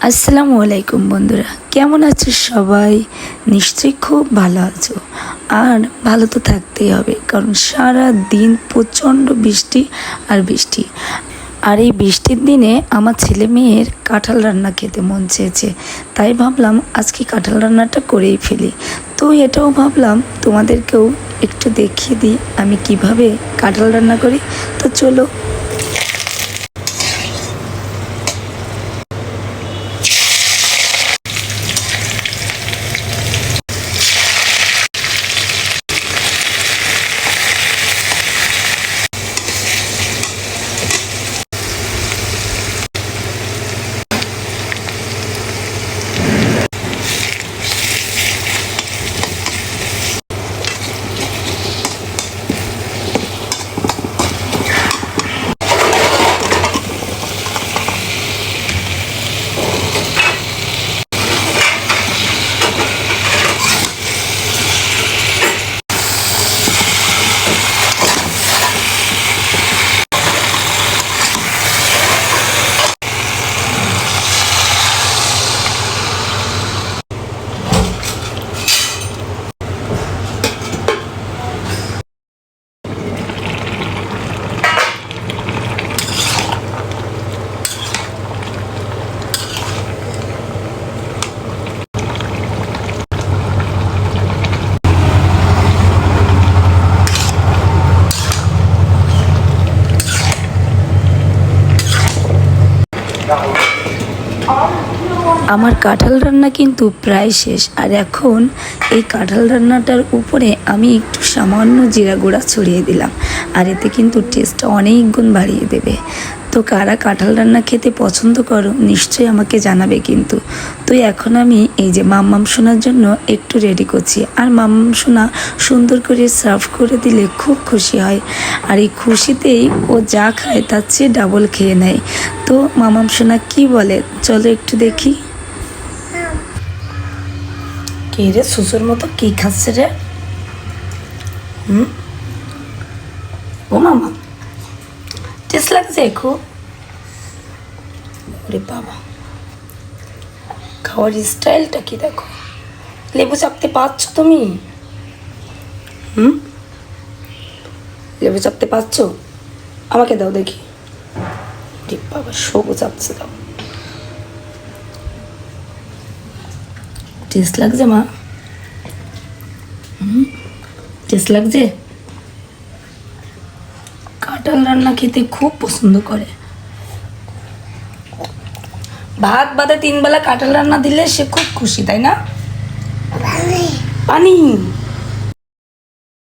আসসালামু আলাইকুম বন্ধুরা, কেমন আছো সবাই? নিশ্চয়ই খুব ভালো আছো। আর ভালো তো থাকতেই হবে, কারণ সারা দিন প্রচণ্ড বৃষ্টি আর বৃষ্টি। আর এই বৃষ্টির দিনে আমার ছেলে মেয়ের কাঁঠাল রান্না খেতে মন চেয়েছে, তাই ভাবলাম আজকে কাঁঠাল রান্নাটা করেই ফেলি। তো এটাও ভাবলাম তোমাদেরকেও একটু দেখিয়ে দিই আমি কিভাবে কাঁঠাল রান্না করি। তো চলো। আমার কাঁঠাল রান্না কিন্তু প্রায় শেষ। আর এখন এই কাঁঠাল রান্নাটার উপরে আমি একটু সামান্য জিরা গুঁড়া ছড়িয়ে দিলাম, আর এতে কিন্তু টেস্টটা অনেক গুণ বাড়িয়ে দেবে। তো কারা কাঁঠাল রান্না খেতে পছন্দ করো নিশ্চয়ই আমাকে জানাবে কিন্তু। তো এখন আমি এই যে মাম্মাম সোনার জন্য একটু রেডি করছি, আর মাম্মাম সোনা সুন্দর করে সার্ভ করে দিলে খুব খুশি হয়। আর এই খুশিতেই ও যা খায় তার চেয়ে ডাবল খেয়ে নেয়। তো মাম্মাম সোনা কি বলে চলো একটু দেখি। কে রে সুসুর মতো কি খাচ্ছে রে? ও মামা, টেস্ট লাগছে খুব? ওরে বাবা, খাওয়ার স্টাইলটা কি দেখো। লেবু চাপতে পারছো তুমি? লেবু চাপতে পারছো? আমাকে দাও দেখি। রে বাবা, সবু চাপছে, দাও। টেস্ট লাগছে মা? টেস্ট লাগছে? কাঁঠাল রান্না খেতে খুব পছন্দ করে। ভাত বাদে 3 বেলা কাঁঠাল রান্না দিলে সে খুব খুশি, তাই না? পানি